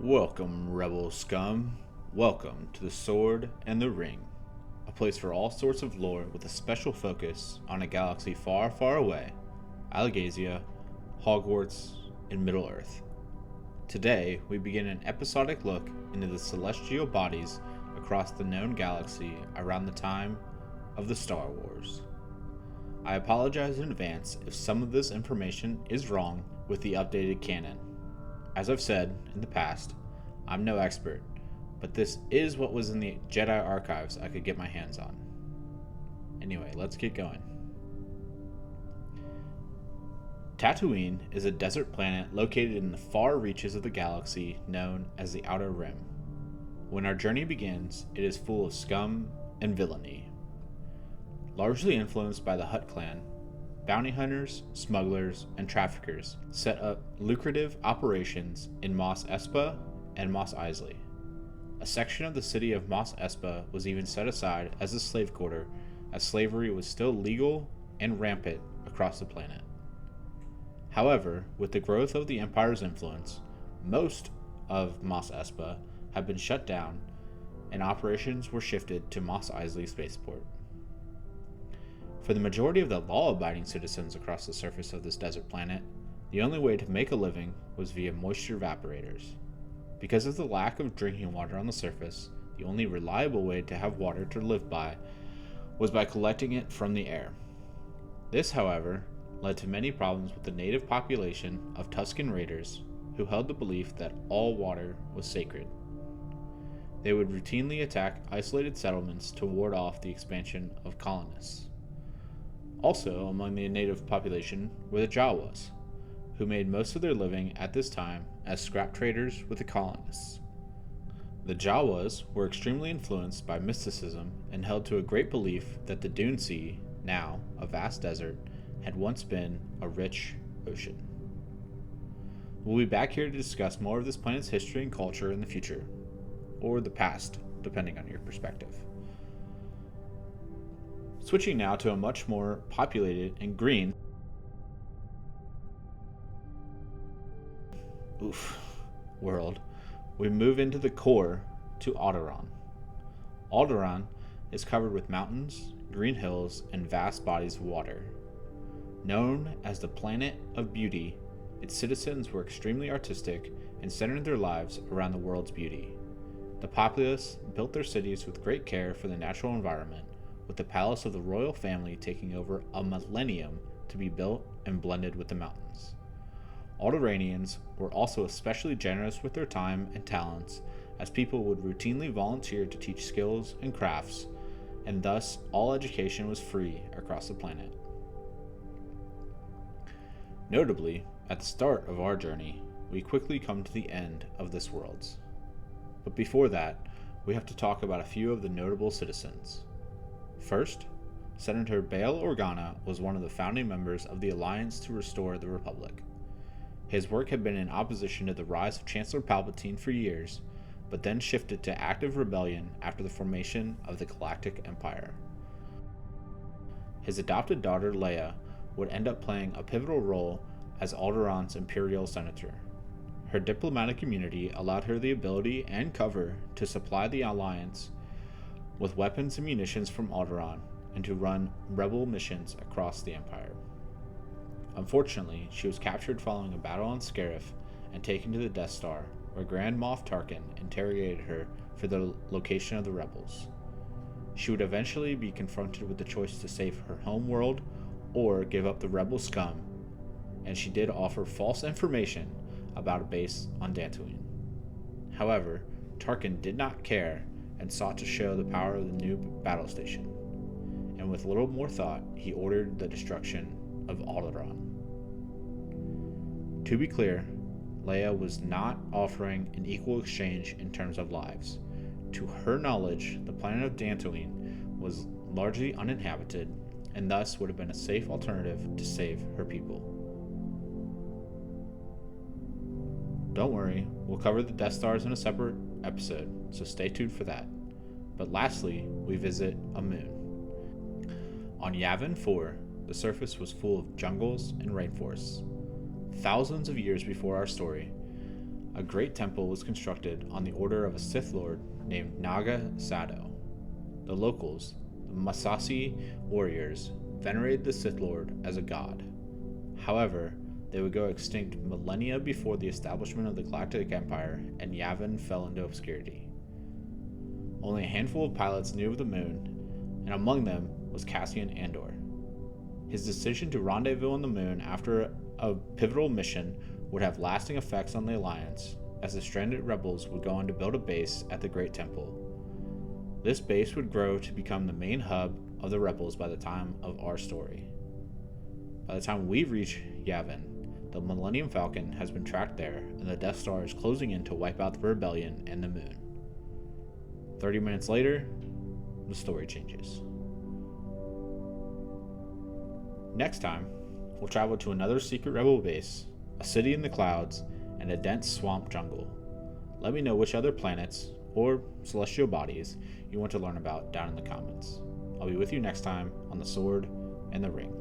Welcome, rebel scum. Welcome to the Sword and the Ring, a place for all sorts of lore with a special focus on a galaxy far, far away, Alagasia, Hogwarts, and Middle-earth. Today, we begin an episodic look into the celestial bodies across the known galaxy around the time of the Star Wars. I apologize in advance if some of this information is wrong with the updated canon. As I've said in the past, I'm no expert, but this is what was in the Jedi archives I could get my hands on. Anyway, let's get going. Tatooine is a desert planet located in the far reaches of the galaxy known as the Outer Rim. When our journey begins, it is full of scum and villainy. Largely influenced by the Hutt clan, bounty hunters, smugglers, and traffickers set up lucrative operations in Mos Espa and Mos Eisley. A section of the city of Mos Espa was even set aside as a slave quarter, as slavery was still legal and rampant across the planet. However, with the growth of the Empire's influence, most of Mos Espa had been shut down and operations were shifted to Mos Eisley Spaceport. For the majority of the law-abiding citizens across the surface of this desert planet, the only way to make a living was via moisture evaporators. Because of the lack of drinking water on the surface, the only reliable way to have water to live by was by collecting it from the air. This, however, led to many problems with the native population of Tusken Raiders, who held the belief that all water was sacred. They would routinely attack isolated settlements to ward off the expansion of colonists. Also among the native population were the Jawas, who made most of their living at this time as scrap traders with the colonists. The Jawas were extremely influenced by mysticism and held to a great belief that the Dune Sea, now a vast desert, had once been a rich ocean. We'll be back here to discuss more of this planet's history and culture in the future, or the past, depending on your perspective. Switching now to a much more populated and green world, we move into the core to Alderaan. Alderaan is covered with mountains, green hills, and vast bodies of water. Known as the Planet of Beauty, its citizens were extremely artistic and centered their lives around the world's beauty. The populace built their cities with great care for the natural environment, with the palace of the royal family taking over a millennium to be built and blended with the mountains. Alderaanians were also especially generous with their time and talents, as people would routinely volunteer to teach skills and crafts, and thus all education was free across the planet. Notably, at the start of our journey, we quickly come to the end of this world's. But before that, we have to talk about a few of the notable citizens. First, Senator Bail Organa was one of the founding members of the Alliance to Restore the Republic. His work had been in opposition to the rise of Chancellor Palpatine for years, but then shifted to active rebellion after the formation of the Galactic Empire. His adopted daughter Leia would end up playing a pivotal role as Alderaan's Imperial Senator. Her diplomatic immunity allowed her the ability and cover to supply the Alliance with weapons and munitions from Alderaan, and to run rebel missions across the Empire. Unfortunately, she was captured following a battle on Scarif and taken to the Death Star, where Grand Moff Tarkin interrogated her for the location of the rebels. She would eventually be confronted with the choice to save her home world or give up the rebel scum, and she did offer false information about a base on Tatooine. However, Tarkin did not care and sought to show the power of the new battle station, and with little more thought, he ordered the destruction of Alderaan. To be clear, Leia was not offering an equal exchange in terms of lives. To her knowledge, the planet of Tatooine was largely uninhabited, and thus would have been a safe alternative to save her people. Don't worry, we'll cover the Death Stars in a separate episode, so stay tuned for that. But lastly, we visit a moon. On Yavin 4, the surface was full of jungles and rainforests. Thousands of years before our story, a great temple was constructed on the order of a Sith Lord named Naga Sado. The locals, the Masasi warriors, venerated the Sith Lord as a god. However, they would go extinct millennia before the establishment of the Galactic Empire, and Yavin fell into obscurity. Only a handful of pilots knew of the moon, and among them was Cassian Andor. His decision to rendezvous on the moon after a pivotal mission would have lasting effects on the Alliance, as the stranded rebels would go on to build a base at the Great Temple. This base would grow to become the main hub of the rebels by the time of our story. By the time we reach Yavin, the Millennium Falcon has been tracked there, and the Death Star is closing in to wipe out the rebellion and the moon. 30 minutes later, the story changes. Next time, we'll travel to another secret rebel base, a city in the clouds, and a dense swamp jungle. Let me know which other planets or celestial bodies you want to learn about down in the comments. I'll be with you next time on The Sword and the Ring.